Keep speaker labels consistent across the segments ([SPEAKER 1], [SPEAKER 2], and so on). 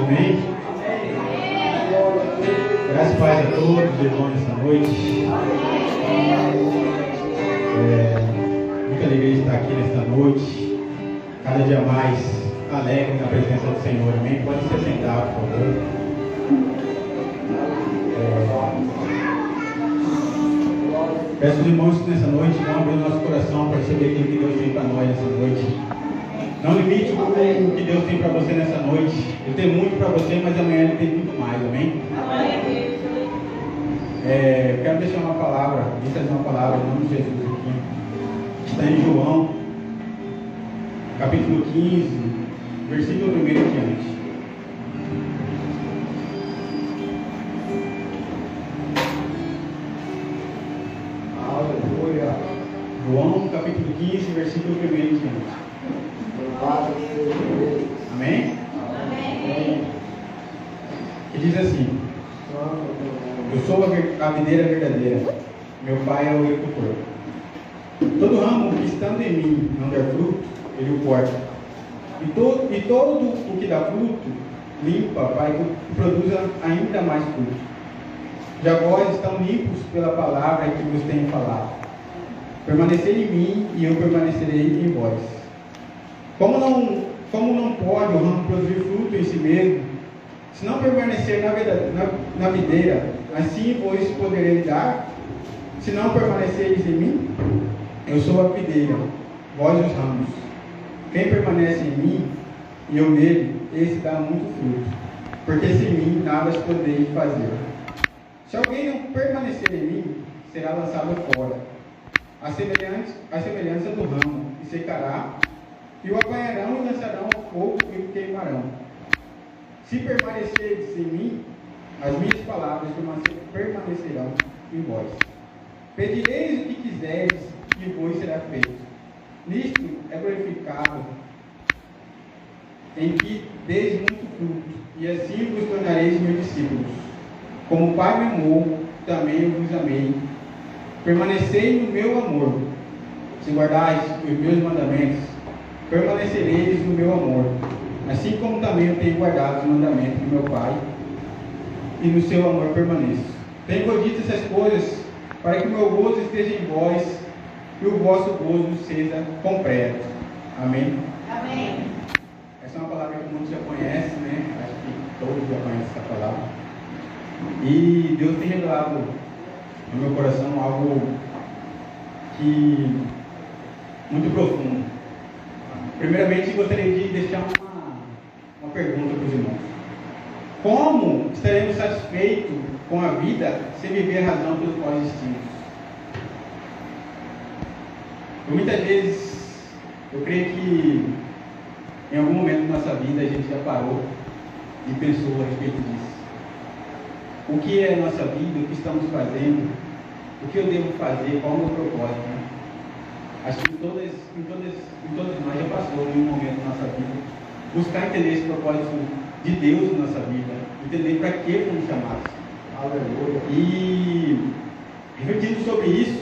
[SPEAKER 1] Amém? Graças e paz a todos, irmãos, nessa noite. Muita alegria de estar aqui nesta noite. Cada dia mais alegre na presença do Senhor. Amém? Pode se sentar, por favor. Peço aos irmãos que nessa noite vão abrir o nosso coração para receber aquilo que Deus tem para nós nessa noite. Não limite o que Deus tem para você nessa noite. Ele tem muito para você, mas amanhã Ele tem muito mais, amém? Quero deixar uma palavra, trazer uma palavra em nome de Jesus aqui. Está em João, capítulo 15, versículo 1 em diante. Aleluia. João, capítulo 15, versículo 1 em diante. Amém? Amém. Que diz assim: eu sou a videira verdadeira, meu pai é o agricultor. Todo ramo que estando em mim não der fruto, ele o corta. E todo o que dá fruto, limpa para que produza ainda mais fruto. Já vós estão limpos pela palavra que vos tenho falado. Permanecei em mim e eu permanecerei em vós. Como não pode o ramo produzir fruto em si mesmo, se não permanecer na videira, assim vós podereis dar, se não permaneceres em mim? Eu sou a videira, vós os ramos. Quem permanece em mim e eu nele, esse dá muito fruto, porque sem mim nada podereis fazer. Se alguém não permanecer em mim, será lançado fora, a semelhança do ramo, e secará, e o apanharão e lançarão ao fogo e o queimarão. Se permanecerdes em mim, as minhas palavras permanecerão em vós. Pedireis o que quiseres e vos será feito. Nisto é glorificado, em que deis muito fruto, e assim vos tornareis meus discípulos. Como o Pai me amou, também eu vos amei. Permanecei no meu amor. Se guardais os meus mandamentos, permanecereis no meu amor, assim como também eu tenho guardado os mandamentos do meu Pai, e no seu amor permaneço. Tenho dito essas coisas, para que o meu gozo esteja em vós, e o vosso gozo seja completo. Amém?
[SPEAKER 2] Amém.
[SPEAKER 1] Essa é uma palavra que muitos já conhecem, né? Acho que todos já conhecem essa palavra. E Deus tem revelado no meu coração algo que muito profundo. Primeiramente, gostaria de deixar uma pergunta para os irmãos. Como estaremos satisfeitos com a vida sem viver a razão pelos quais existimos? Muitas vezes, eu creio que em algum momento da nossa vida a gente já parou e pensou a respeito disso. O que é a nossa vida, o que estamos fazendo, o que eu devo fazer, qual é o meu propósito, né? Acho que em todos nós já passou em um momento da nossa vida buscar entender esse propósito de Deus na nossa vida, entender para que fomos chamados. Aleluia. E refletindo sobre isso,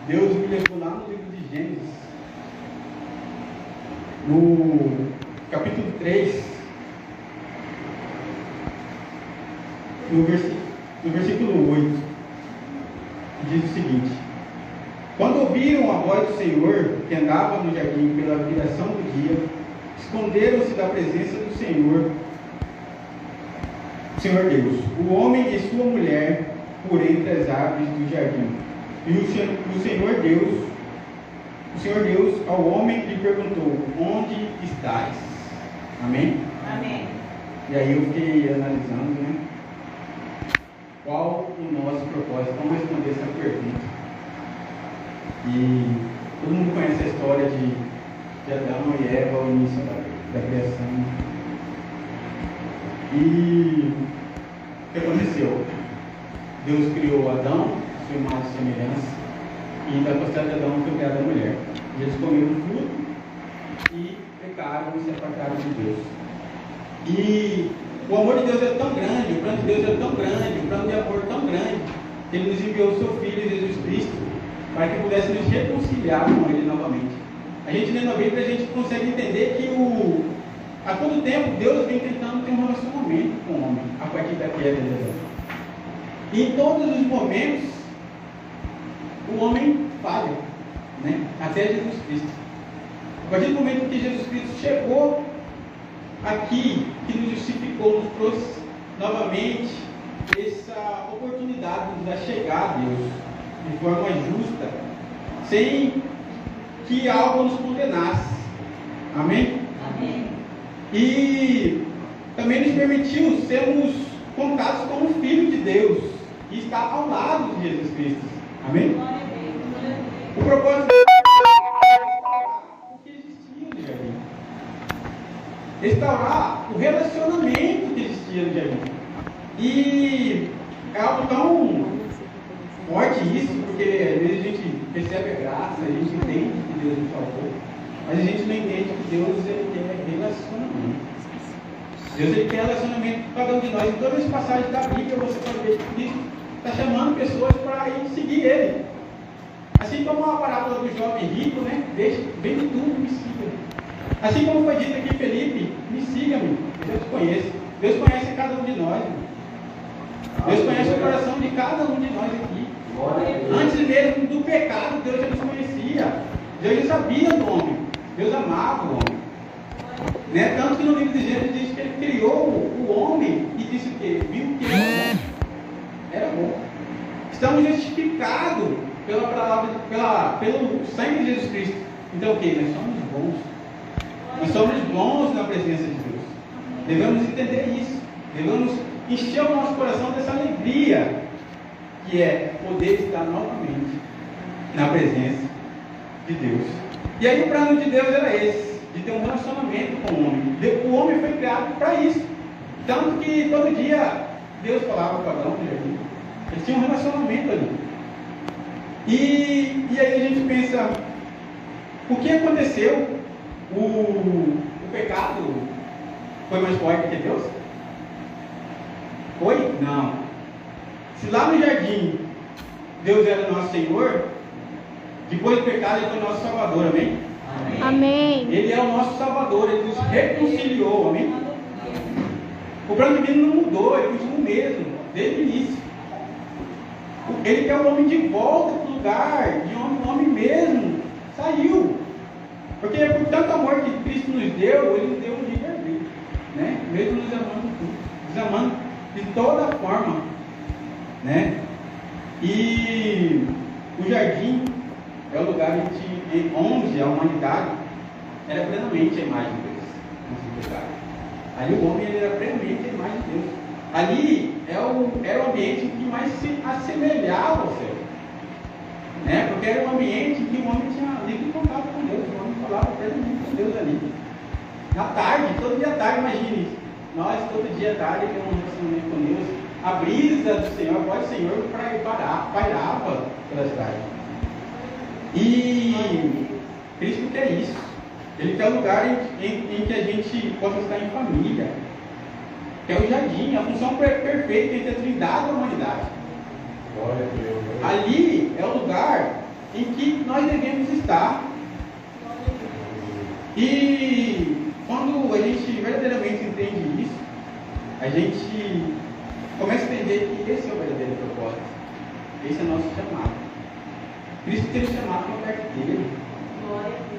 [SPEAKER 1] Deus me levou lá no livro de Gênesis, no capítulo 3, no versículo 8, que diz o seguinte: quando ouviram a voz do Senhor, que andava no jardim pela viração do dia, esconderam-se da presença do Senhor Deus, o homem e sua mulher, por entre as árvores do jardim. E o Senhor Deus ao homem lhe perguntou: onde estás? Amém?
[SPEAKER 2] Amém.
[SPEAKER 1] E aí eu fiquei analisando, né? Qual o nosso propósito? Como responder essa pergunta? E todo mundo conhece a história de Adão e Eva ao início da criação. E o que aconteceu? Deus criou Adão, sua imagem e semelhança, e da costela de Adão foi criada a mulher. E eles comeram fruto e pecaram e se apartaram de Deus. E o amor de Deus é tão grande, o plano de Deus é tão grande, o plano de amor tão grande, que Ele nos enviou o seu Filho, Jesus Cristo, para que pudéssemos nos reconciliar com Ele novamente. A gente lendo a Bíblia, a gente consegue entender que há todo tempo, Deus vem tentando ter um relacionamento com o homem, a partir da queda de Adão. E em todos os momentos, o homem falha, né? Até Jesus Cristo. A partir do momento que Jesus Cristo chegou aqui, que nos justificou, nos trouxe novamente essa oportunidade de nos chegar a Deus de forma justa, sem que algo nos condenasse. Amém?
[SPEAKER 2] Amém.
[SPEAKER 1] E também nos permitiu sermos contados como filho de Deus e estar ao lado de Jesus Cristo. Amém? O propósito o que existia no jardim. Restaurar o relacionamento que existia no jardim. E é algo tão forte isso, porque às vezes a gente recebe a graça, a gente entende que Deus nos salvou, mas a gente não entende que Deus ele quer relacionamento. Deus ele quer relacionamento com cada um de nós. Em todas as passagens da Bíblia você pode ver que Cristo está chamando pessoas para ir seguir Ele. Assim como a parábola do jovem rico, né? Vende tudo, me siga. Assim como foi dito aqui, Felipe, me siga-me, Deus te conhece. Deus conhece cada um de nós. Deus conhece o coração de cada um de nós aqui. Antes mesmo do pecado, Deus já nos conhecia. Deus já sabia do homem. Deus amava o homem. Né? Tanto que no livro de Gênesis diz que ele criou o homem e disse o quê? Viu que era bom. Estamos justificados pela palavra, pelo sangue de Jesus Cristo. Então o que? Nós somos bons. Nós somos bons na presença de Deus. Devemos entender isso. Devemos encher o nosso coração dessa alegria que é poder estar novamente na presença de Deus. E aí o plano de Deus era esse, de ter um relacionamento com o homem. O homem foi criado para isso. Tanto que todo dia Deus falava com Adão no jardim. Eles tinham um relacionamento ali. E aí a gente pensa, o que aconteceu? O pecado foi mais forte que Deus? Foi? Não. Se lá no jardim Deus era nosso Senhor, depois do pecado Ele foi nosso Salvador, amém?
[SPEAKER 3] Amém.
[SPEAKER 1] Ele é o nosso Salvador, Ele nos reconciliou, amém? O plano divino não mudou, Ele continua o mesmo, desde o início. Ele quer o homem de volta para o lugar, de onde o homem mesmo saiu. Porque por tanto amor que Cristo nos deu, Ele nos deu um livre-arbítrio, né? Mesmo nos amando tudo, nos amando de toda forma, né? E o jardim é o lugar onde a humanidade era plenamente a imagem de Deus. Ali o homem ele era plenamente a imagem de Deus. Ali era o ambiente em que mais se assemelhava ao céu, né? Porque era um ambiente em que o homem tinha livre contato com Deus. O homem falava plenamente com Deus ali. Na tarde, todo dia à tarde, imagine, nós todo dia à tarde temos um relacionamento com Deus. A brisa do Senhor, a voz do Senhor pairava pelas tardes. E Cristo quer isso. Ele quer um lugar em que a gente possa estar em família. Que é o jardim, a função perfeita entre a Trindade e a humanidade.
[SPEAKER 4] Glória a Deus.
[SPEAKER 1] Ali é o lugar em que nós devemos estar. E quando a gente verdadeiramente entende isso, a gente começa a entender que esse é o verdadeiro propósito. Esse é o nosso chamado. Cristo teve chamado para perto dele.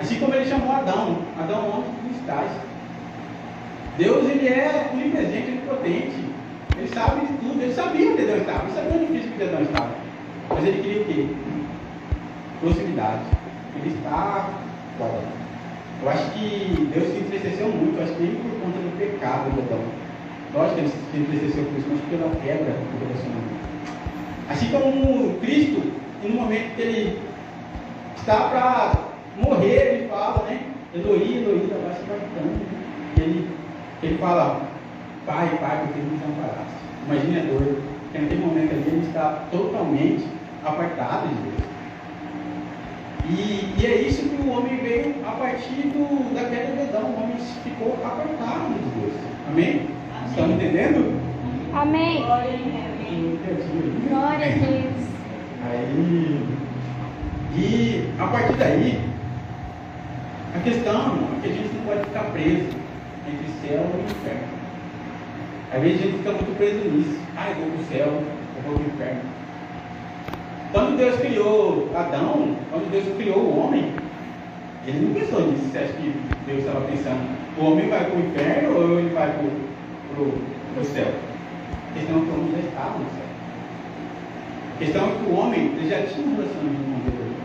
[SPEAKER 1] Assim como ele chamou Adão. Adão, onde tu estás? Deus, ele é onipresente, onipotente. Ele sabe de tudo. Ele sabia onde Adão estava. Ele sabia onde Cristo Adão estava. Mas ele queria o quê? Proximidade. Ele está fora. Eu acho que Deus se entristeceu muito. Eu acho que nem por conta do pecado de Adão. Lógico que ele se entristeceu por isso, mas pela quebra do relacionamento. Assim como Cristo, no momento que ele está para morrer, ele fala, né? Eloi, Eloi, lama sabachthani. Ele fala, Pai, Pai, por que me desamparaste? Imagine a dor, porque naquele momento ali ele está totalmente apartado de Deus. E é isso que o homem veio a partir da queda de Adão. O homem ficou apartado de Deus. Amém? Estão entendendo?
[SPEAKER 3] Amém. Glória a Deus.
[SPEAKER 1] Aí, e a partir daí, a questão é que a gente não pode ficar preso entre céu ou do inferno. Às vezes a gente fica muito preso nisso. Ah, eu vou para o céu, eu vou para o inferno. Quando Deus criou Adão, quando Deus criou o homem, ele não pensou nisso. Você acha que Deus estava pensando, o homem vai para o inferno ou ele vai para o céu? A questão é que o homem já estava no céu. A questão é que o homem ele já tinha um relacionamento com Deus.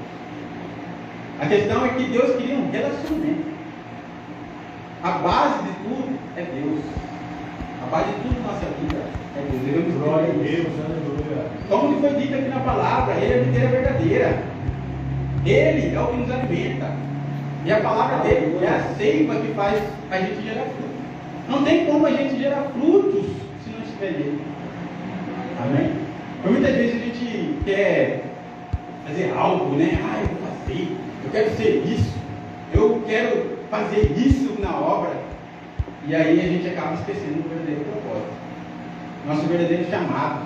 [SPEAKER 1] A questão é que Deus queria um relacionamento. A base de tudo é Deus. A base de tudo na nossa vida é Deus. Devemos
[SPEAKER 4] Glória a
[SPEAKER 1] ter isso.
[SPEAKER 4] Deus, aleluia.
[SPEAKER 1] Como foi dito aqui na palavra, Ele é a videira verdadeira. Ele é o que nos alimenta. E a palavra dele é a seiva que faz a gente gerar fruto. Não tem como a gente gerar frutos se não estiver nele. Amém? Por muitas vezes a gente quer fazer algo, né? Ah, eu vou fazer, eu quero ser isso, eu quero fazer isso na obra. E aí a gente acaba esquecendo o verdadeiro propósito. Nosso verdadeiro chamado.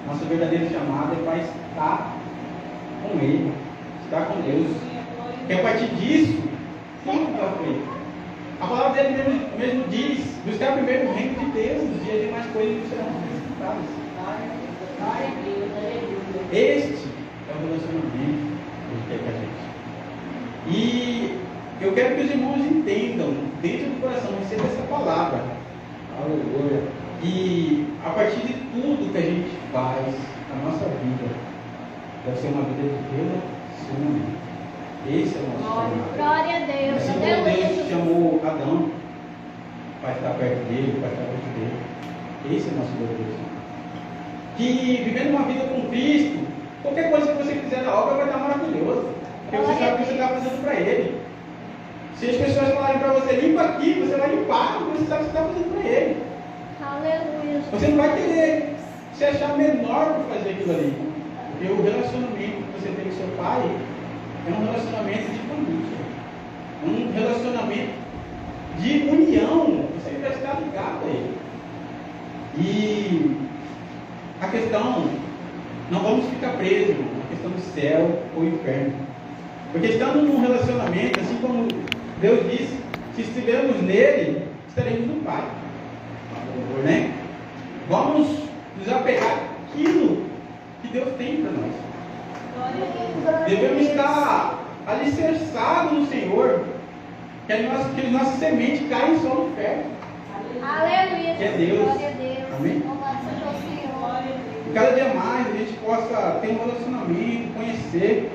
[SPEAKER 1] Nosso verdadeiro chamado é para estar com Ele, estar com Deus. E a partir disso, tudo está feito. A palavra dele mesmo diz: buscar primeiro o reino de Deus, e as demais coisas serão acrescentadas. Este é o relacionamento que Ele quer com a gente. E eu quero que os irmãos entendam, dentro do coração, recebam essa palavra. Aleluia. E a partir de tudo que a gente faz, a nossa vida deve ser uma vida de relacionamento. Esse é o nosso chamado.
[SPEAKER 3] Glória a Deus.
[SPEAKER 1] Assim como Deus chamou Adão para estar perto dele, para estar perto dele. Esse é o nosso verdadeiro chamado. Que vivendo uma vida com Cristo, qualquer coisa que você fizer na obra vai estar maravilhoso. Porque você sabe o que você está fazendo para Ele. Se as pessoas falarem para você, limpa aqui, você vai limpar, porque você sabe o que você está fazendo para Ele.
[SPEAKER 3] Aleluia.
[SPEAKER 1] Você não vai querer se achar menor por fazer aquilo ali. Porque o relacionamento que você tem com seu pai é um relacionamento de família. Um relacionamento de união. Você vai estar ligado a Ele. E a questão, não vamos ficar presos na questão do céu ou inferno. Porque estando num relacionamento, assim como Deus disse, se estivermos nele, estaremos no Pai. Né? Vamos nos apegar àquilo que Deus tem para nós. Devemos estar alicerçados no Senhor, que as nossas sementes caem em solo fértil.
[SPEAKER 3] Aleluia.
[SPEAKER 1] Que é Deus.
[SPEAKER 3] Glória a Deus.
[SPEAKER 1] Amém?
[SPEAKER 3] Louvado seja o Senhor.
[SPEAKER 1] E cada dia mais a gente possa ter um relacionamento, conhecer,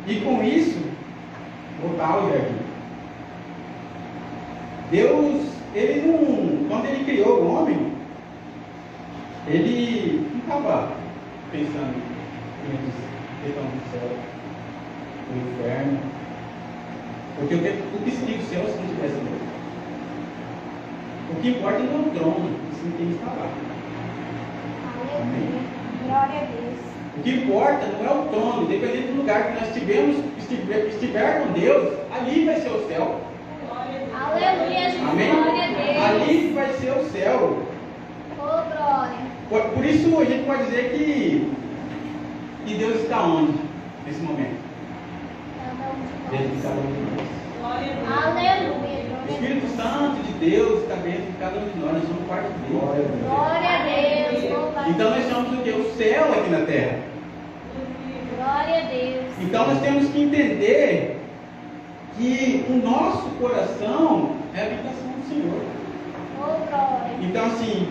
[SPEAKER 1] e com isso, voltar ao jardim. Deus, Ele não, quando Ele criou o homem, Ele não estava pensando em questão do céu, do inferno, porque o que seria o céu se não tivesse Deus? O que importa não é o trono, e sim quem está lá.
[SPEAKER 3] Aleluia. Glória a Deus.
[SPEAKER 1] O que importa não é o trono, dependendo do lugar que nós estiver com Deus, ali vai ser o céu.
[SPEAKER 3] Aleluia, Jesus.
[SPEAKER 1] Amém?
[SPEAKER 3] Glória a Deus.
[SPEAKER 1] Ali vai ser o céu.
[SPEAKER 3] Oh, glória.
[SPEAKER 1] Por isso a gente pode dizer que Deus está onde nesse momento? Dentro de cada um de nós.
[SPEAKER 3] Aleluia.
[SPEAKER 1] O Espírito Santo de Deus está dentro de cada um de nós, nós somos parte dele.
[SPEAKER 3] Glória a Deus. Louvado
[SPEAKER 1] Então nós somos o que? O céu aqui na terra.
[SPEAKER 3] Glória a Deus.
[SPEAKER 1] Então nós temos que entender que o nosso coração é a habitação do Senhor.
[SPEAKER 3] Oh, glória.
[SPEAKER 1] Então assim,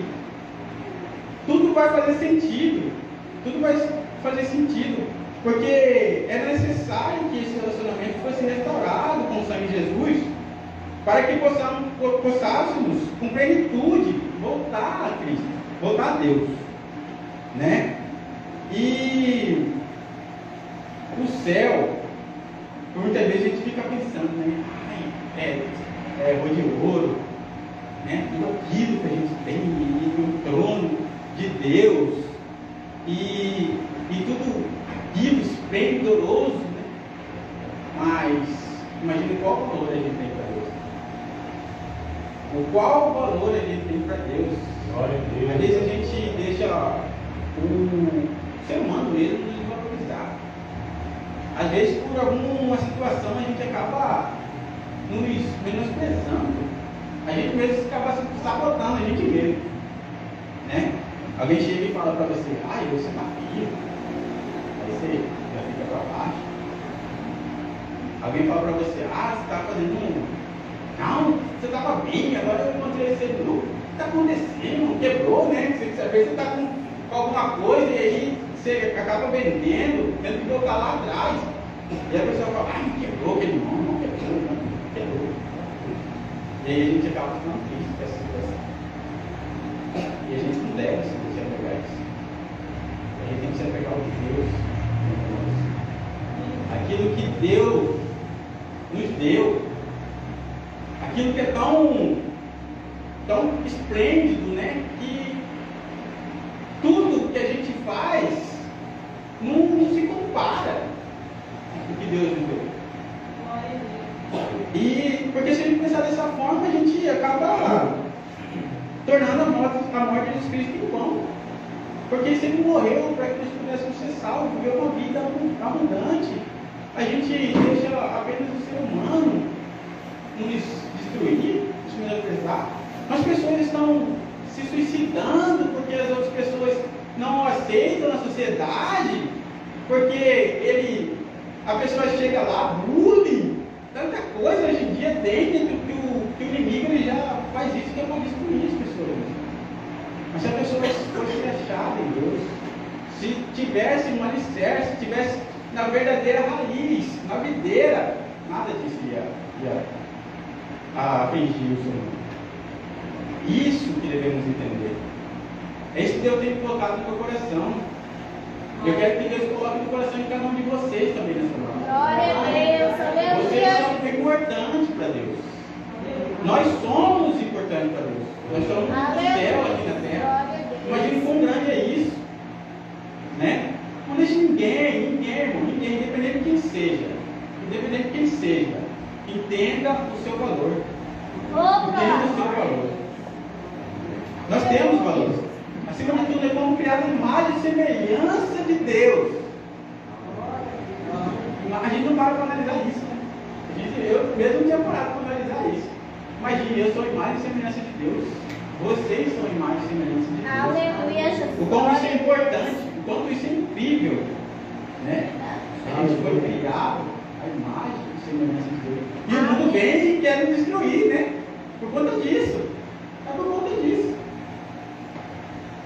[SPEAKER 1] tudo vai fazer sentido. Tudo vai fazer sentido. Porque é necessário que esse relacionamento fosse restaurado com o sangue de Jesus, para que possássemos com plenitude voltar a Cristo, voltar a Deus, né? E o céu, por muitas vezes a gente fica pensando, né? É rua de ouro, né? Tudo aquilo que a gente tem, e o trono de Deus, e tudo aquilo esplendoroso, né? Mas imagine qual valor a gente tem para Deus. Qual valor a gente tem para Deus?
[SPEAKER 4] Glória a Deus.
[SPEAKER 1] Às vezes a gente deixa o ser humano mesmo nos valorizar. Às vezes, por alguma situação, a gente acaba nos menosprezando. A gente vezes acaba sabotando a gente mesmo, né? Alguém chega e fala para você, ai, você tá frio. Aí você já fica para baixo. Alguém fala para você, você está fazendo não, você estava bem, agora eu encontrei você de novo. O que está acontecendo? Quebrou, né? Você está com alguma coisa e aí você acaba vendendo, tendo que voltar lá atrás. E a pessoa fala, quebrou aquele não quebrou. E aí a gente acaba ficando triste com essa situação. E a gente não deve se apegar a isso. A gente tem que se apegar ao Deus. Aquilo que Deus nos deu. Aquilo que é tão esplêndido, né? Que tudo que a gente faz não se compara com o que Deus nos deu. E porque se a gente pensar dessa forma, a gente acaba tornando a morte de Jesus Cristo em vão. Porque se ele morreu para que nós pudéssemos ser salvos, viver uma vida abundante, a gente deixa apenas o ser humano nos destruir, nos menosprezar. As pessoas estão se suicidando porque as outras pessoas não aceitam na sociedade, porque a pessoa chega lá, bullying, tanta coisa hoje em dia tem que o inimigo ele já faz isso, que é para destruir as pessoas. Mas se a pessoa fosse achada em Deus, se tivesse um alicerce, se tivesse na verdadeira raiz, na videira, nada disso ia atingir o ser humano. Isso que devemos entender. É isso que Deus tem colocado no meu coração. Eu quero que Deus coloque no coração de cada um de vocês também nessa noite.
[SPEAKER 3] Glória a Deus, aleluia.
[SPEAKER 1] Vocês são importantes para Deus. Nós somos importantes para Deus. Nós somos do céu aqui na terra. Imagina quão grande é isso. Né? Não deixe ninguém, independente de quem seja, entenda o seu valor. Entenda o seu valor. Nós temos valor. Acima de tudo, nós fomos criados em imagem e semelhança de Deus. A gente não para analisar isso, né? Eu mesmo não tinha parado para analisar isso. Imagine, eu sou imagem e semelhança de Deus. Vocês são imagem e semelhança de Deus.
[SPEAKER 3] Aleluia, Jesus.
[SPEAKER 1] O quanto isso é importante, o quanto isso é incrível, né? A gente foi criado a imagem e semelhança de Deus. E o mundo vem e quer nos destruir, né? Por conta disso. É por conta disso.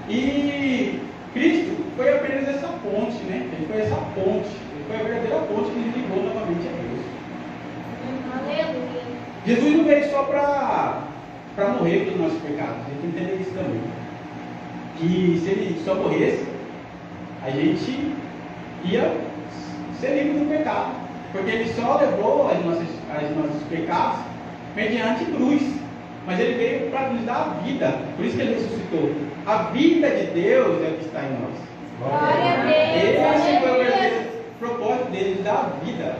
[SPEAKER 1] E Cristo foi apenas essa ponte, né? Ele foi essa ponte. Ele foi a verdadeira ponte que nos ligou novamente a Deus.
[SPEAKER 3] Aleluia.
[SPEAKER 1] Jesus não veio só para morrer pelos nossos pecados. A gente tem que entender isso também. Que se ele só morresse, a gente ia ser livre do pecado. Porque ele só levou os nossos pecados mediante cruz. Mas ele veio para nos dar a vida. Por isso que ele ressuscitou. A vida de Deus é o que está em nós.
[SPEAKER 3] Glória a Deus.
[SPEAKER 1] Esse foi o verdadeiro propósito dele, dar a vida.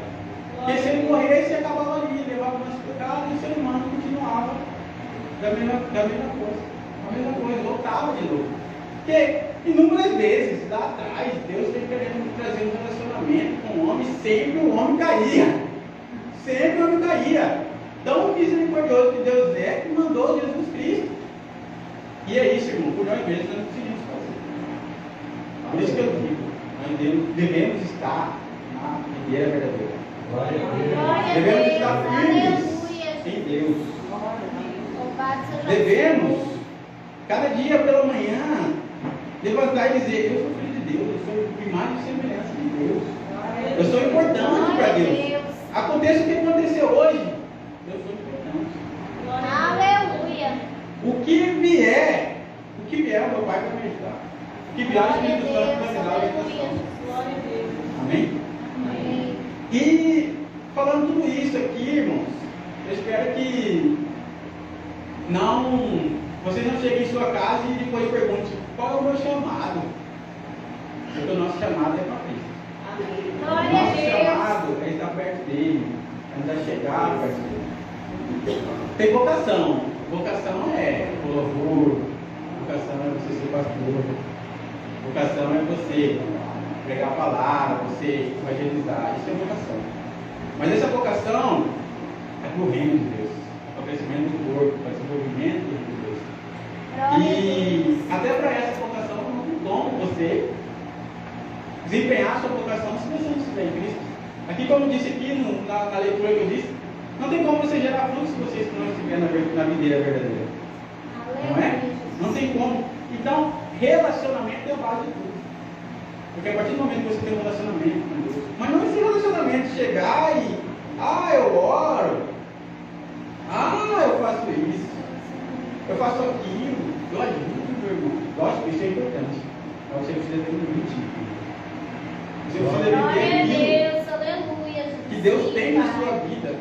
[SPEAKER 1] Porque se ele morresse, ele acabava ali, levava o nosso pecado e o ser humano continuava da mesma coisa, voltava de novo. Porque inúmeras vezes lá atrás, Deus veio querendo trazer um relacionamento com o homem, sempre o homem caía. Sempre o homem caía. Tão misericordioso que Deus é, que mandou Jesus Cristo. E é isso, irmão, por nós mesmos nós não conseguimos fazer. Por isso que eu digo, nós devemos estar na videira verdadeira.
[SPEAKER 4] Glória a Deus.
[SPEAKER 1] Devemos estar firmes
[SPEAKER 3] Aleluia.
[SPEAKER 1] em Deus.
[SPEAKER 3] Louvado seja
[SPEAKER 1] Devemos, cada dia pela manhã, levantar e dizer: eu sou filho de Deus, eu sou imagem e semelhança de Deus. Eu sou importante para Deus. Aconteça o que aconteceu hoje, eu sou importante.
[SPEAKER 3] Aleluia.
[SPEAKER 1] O que vier, o meu Pai vai me ajudar. O que vier, o Espírito Santo vai me dar a orientação.
[SPEAKER 3] Glória a Deus.
[SPEAKER 1] Amém?
[SPEAKER 3] Amém.
[SPEAKER 1] E falando tudo isso aqui, irmãos, eu espero que vocês não cheguem em sua casa e depois perguntem qual é o meu chamado. Porque o nosso chamado é para Cristo. O
[SPEAKER 3] Glória a
[SPEAKER 1] nosso
[SPEAKER 3] Deus.
[SPEAKER 1] chamado é estar perto dele, é nos chegar perto dele. Tem vocação. Vocação é o louvor, vocação é você ser pastor, vocação é você pregar a palavra, você evangelizar. Isso é vocação. Mas essa vocação é para o reino de Deus, para o crescimento do corpo, para o desenvolvimento nascer para essa vocação, não tem como você desempenhar a sua vocação se você não estiver em Cristo. Aqui, como eu disse aqui na leitura que eu disse, não tem como você gerar frutos se você não estiver na videira verdadeira. Não é? Não tem como. Então, relacionamento é a base de tudo. Porque a partir do momento que você tem um relacionamento com Deus, mas não esse relacionamento chegar e, eu oro, eu faço isso, eu faço aquilo, eu ajudo meu irmão. Lógico que isso é importante. Mas você precisa ter um limite. Você precisa viver aquilo
[SPEAKER 3] Deus, aleluia.
[SPEAKER 1] que Deus tem na sua vida.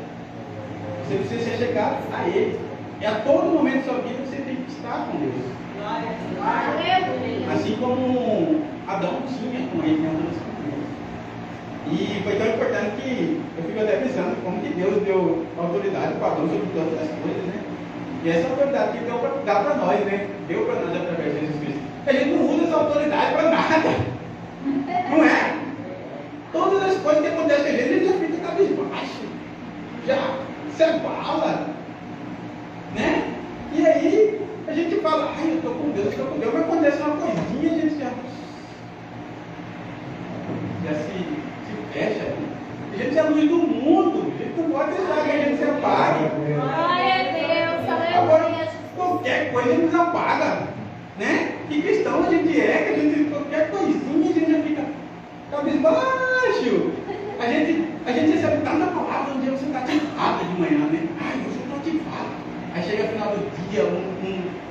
[SPEAKER 1] Você precisa ser chegado a Ele. E a todo momento da sua vida você tem que estar com Deus.
[SPEAKER 3] Aleluia.
[SPEAKER 1] Assim como Adão tinha com Ele, né? E foi tão importante que eu fico até pensando como que Deus deu autoridade para Adão sobre todas as coisas, né? E essa autoridade que deu para nós, né? Deu para nós através de Jesus Cristo. A gente não usa essa autoridade para nada. Não é? Todas as coisas que acontecem com a gente já fica cabisbaixo. Já se abala. Né? E aí a gente fala, eu estou com Deus, mas acontece uma coisinha, a gente já se fecha. A gente é a luz do mundo, a gente não pode deixar que a gente se apague.
[SPEAKER 3] Glória a Deus,
[SPEAKER 1] Agora,
[SPEAKER 3] aleluia.
[SPEAKER 1] qualquer coisa a gente nos apaga. Né? Que cristão a gente é, que a gente, qualquer coisinha a gente já fica cabisbaixo. A gente recebe tanta palavra, um dia você está ativado de manhã, né? Hoje eu estou ativado. Aí chega no final do dia,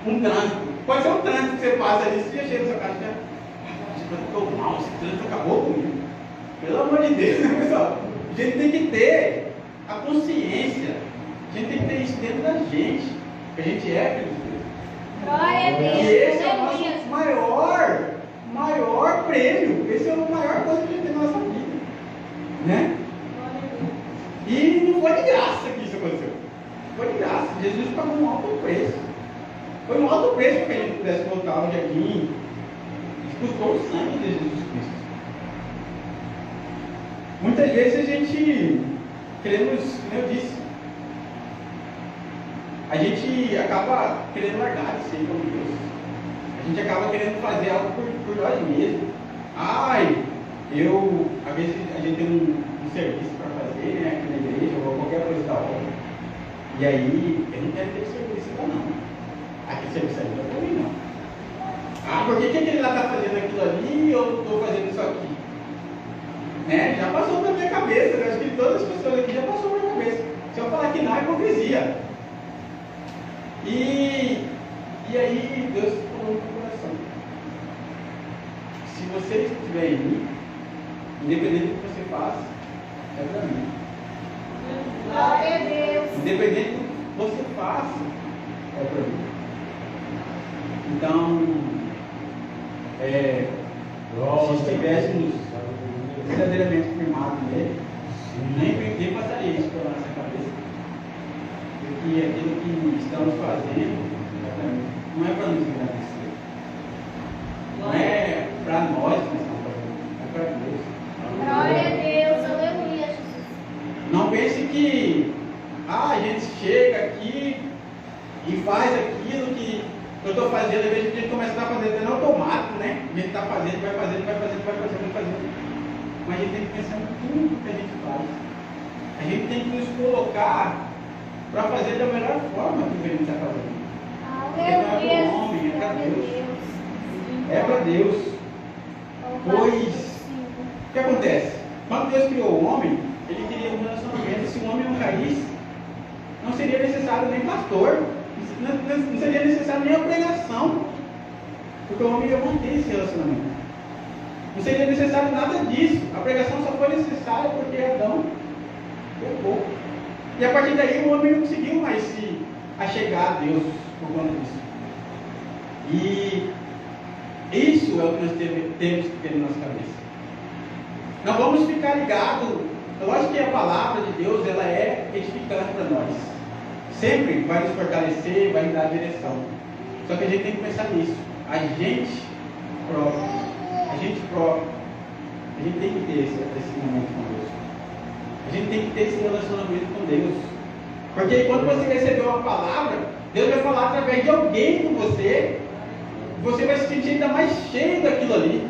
[SPEAKER 1] um trânsito. Pode ser um trânsito que você passa ali, você já chega na sua casa e já estou mal, esse trânsito acabou comigo. Pelo amor de Deus, né, pessoal? A gente tem que ter a consciência, a gente tem que ter isso dentro da gente, que a gente é filho de Deus.
[SPEAKER 3] Glória a Deus.
[SPEAKER 1] E esse é o
[SPEAKER 3] aleluia.
[SPEAKER 1] nosso maior prêmio, esse é a maior coisa que a gente tem na nossa vida. Né? E não foi de graça que isso aconteceu. Foi de graça. Jesus pagou um alto preço. Foi um alto preço para que a gente pudesse voltar ao jardim. Custou o sangue de Jesus Cristo. Muitas vezes a gente queremos, como eu disse, a gente acaba querendo largar de ser como Deus. A gente acaba querendo fazer algo por nós mesmos. Às vezes a gente tem um serviço para fazer, né, aqui na igreja, ou qualquer coisa da hora. E aí, eu não quero ter serviço ainda não. Aquele serviço ali não é para mim não. Por que ele lá está fazendo aquilo ali e eu estou fazendo isso aqui? Né? Já passou pela minha cabeça, eu acho que todas as pessoas aqui já passou pela minha cabeça. Se eu falar que não, é hipocrisia. E aí, Deus falou no meu coração. Se você estiver em mim, independente do que você faça, é para mim.
[SPEAKER 3] Glória a Deus.
[SPEAKER 1] Independente do que você faça, é para mim. Então, se estivéssemos verdadeiramente firmados nele, nem passaria isso pela nossa cabeça. Porque aquilo que estamos fazendo não é para nos agradecer. Não é para nós que estamos fazendo, é para Deus.
[SPEAKER 3] Glória a Deus, aleluia, Jesus.
[SPEAKER 1] Não pense que a gente chega aqui e faz aquilo que eu estou fazendo, às vezes a gente começa a fazer até no automático, né? A gente está fazendo, vai fazendo. Mas a gente tem que pensar em tudo que a gente faz. A gente tem que nos colocar para fazer da melhor forma que a gente está fazendo. Porque não é para o homem, é para Deus. É para Deus. Pois, o que acontece? Quando Deus criou o homem, ele queria um relacionamento. Se o homem não caísse, não seria necessário nem pastor, não seria necessário nem a pregação, porque o homem ia manter esse relacionamento. Não seria necessário nada disso. A pregação só foi necessária porque Adão pecou. E a partir daí o homem não conseguiu mais se achegar a Deus por conta disso. E isso é o que nós temos que ter na nossa cabeça. Não vamos ficar ligados. Eu acho que a palavra de Deus ela é edificante para nós. Sempre vai nos fortalecer, vai nos dar direção. Só que a gente tem que pensar nisso. A gente próprio. A gente tem que ter esse momento com Deus. A gente tem que ter esse relacionamento com Deus. Porque quando você receber uma palavra, Deus vai falar através de alguém com você. você vai se sentir ainda mais cheio daquilo ali,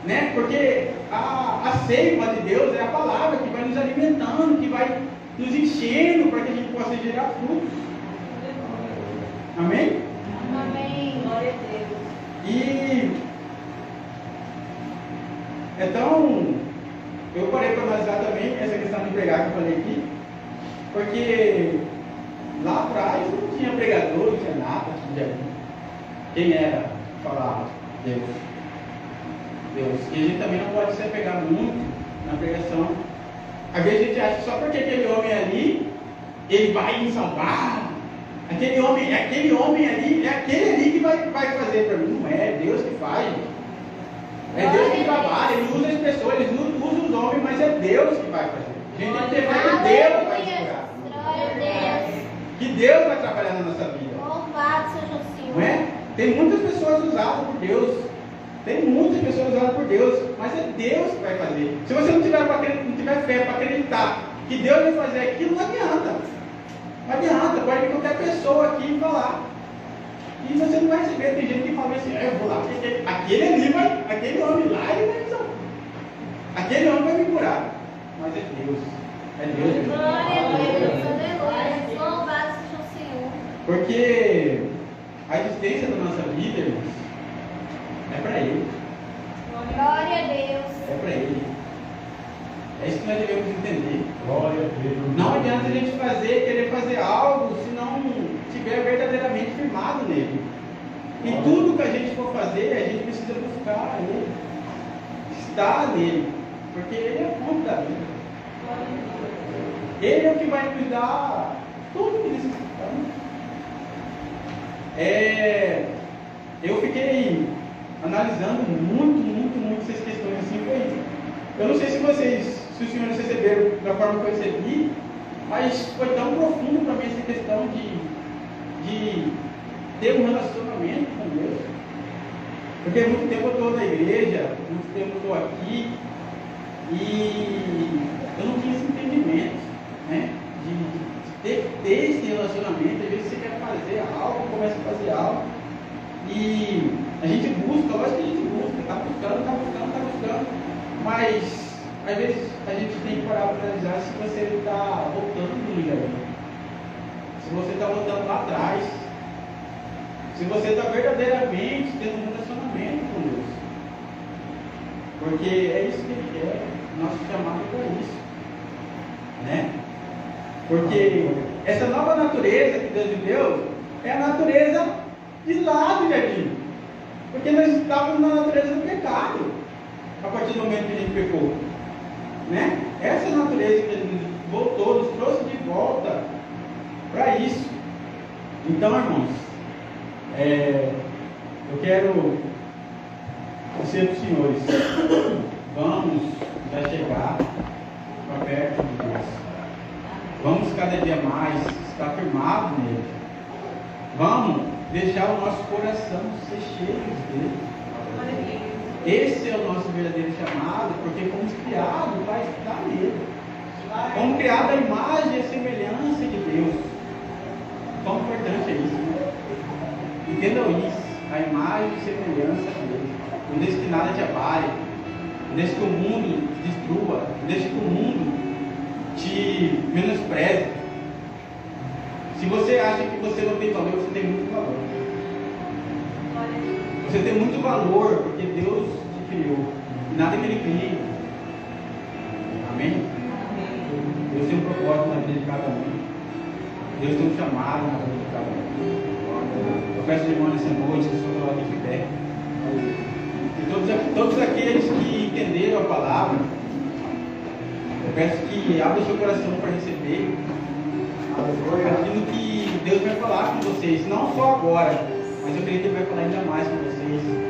[SPEAKER 1] né? Porque a seiva de Deus é a palavra que vai nos alimentando, que vai nos enchendo para que a gente possa gerar frutos. Amém?
[SPEAKER 3] Amém. Glória a Deus.
[SPEAKER 1] E então, eu parei para analisar também essa questão de pregar que eu falei aqui, porque lá atrás não tinha pregador, não tinha nada, quem era falar Deus. E a gente também não pode se apegar muito na pregação. Às vezes a gente acha que só porque aquele homem ali, ele vai me salvar. Aquele homem ali, é aquele ali que vai fazer para mim. Não é Deus que faz. É Deus que trabalha, Ele usa as pessoas, Ele usa os homens, mas é Deus que vai fazer. A gente tem que ter fé que Deus vai curar.
[SPEAKER 3] Glória a Deus.
[SPEAKER 1] Que Deus vai trabalhar na nossa vida.
[SPEAKER 3] Louvado seja o Senhor.
[SPEAKER 1] Não é? Tem muitas pessoas usadas por Deus. Tem muitas pessoas usadas por Deus, mas é Deus que vai fazer. Se você não tiver fé para acreditar que Deus vai fazer aquilo, não adianta. Não adianta, pode vir qualquer pessoa aqui e falar. E você não vai receber. Tem gente que fala assim, eu vou lá, porque aquele homem lá, ele vai me salvar. Aquele homem vai me curar. Mas é Deus. É Deus mesmo.
[SPEAKER 3] Glória a Deus. Aleluia. Louvado seja o Senhor.
[SPEAKER 1] Porque a existência da nossa vida, irmãos, é para Ele.
[SPEAKER 3] Glória a Deus.
[SPEAKER 1] É para Ele. É isso que nós devemos entender.
[SPEAKER 4] Glória a Deus.
[SPEAKER 1] Não adianta a gente querer fazer algo se não estiver verdadeiramente firmado nele. E tudo que a gente for fazer, a gente precisa buscar Ele. Estar nele. Porque Ele é a fonte da vida. Ele é o que vai nos dar tudo que necessitamos. Eu fiquei analisando muito essas questões assim. Eu não sei se os senhores receberam da forma que eu recebi, mas foi tão profundo para mim essa questão de ter um relacionamento com Deus. Porque muito tempo eu estou na igreja, muito tempo eu estou aqui, e eu não tinha esse entendimento, né? De ter esse relacionamento. Às vezes você quer fazer algo, começa a fazer algo, e a gente busca, lógico que a gente busca, está buscando, mas às vezes a gente tem que parar para analisar se você está voltando no lugar, se você está voltando lá atrás, se você está verdadeiramente tendo um relacionamento com Deus, porque é isso que Ele quer, nosso chamado é para isso, né? Porque essa nova natureza que Deus me deu é a natureza de lá do jardim, porque nós estávamos na natureza do pecado a partir do momento que a gente pecou, né? Essa natureza que Ele voltou, nos trouxe de volta para isso. Então, irmãos, eu quero dizer para os senhores, vamos já chegar para perto de Deus, vamos cada dia mais estar firmados nele, vamos deixar o nosso coração ser cheio dele. Esse é o nosso verdadeiro chamado, porque fomos criados para estar nele. Fomos criados à imagem e à semelhança de Deus. Quão importante é isso, né? Entendam isso, a imagem e semelhança de Deus. Não deixe que nada te abale, não deixe que o mundo te destrua, não deixe que o mundo te menospreze. Se você acha que você não tem valor, você tem muito valor. Você tem muito valor, porque Deus te criou. E nada que Ele crie. Amém? Deus tem um propósito na vida de cada um. Deus tem um chamado na vida de cada um. Eu peço, irmão, nessa noite, que o Senhor coloque de pé. E todos aqueles que entenderam a palavra, eu peço que abra o seu coração para receber aquilo que Deus vai falar com vocês. Não só agora, mas eu creio que Ele vai falar ainda mais com vocês.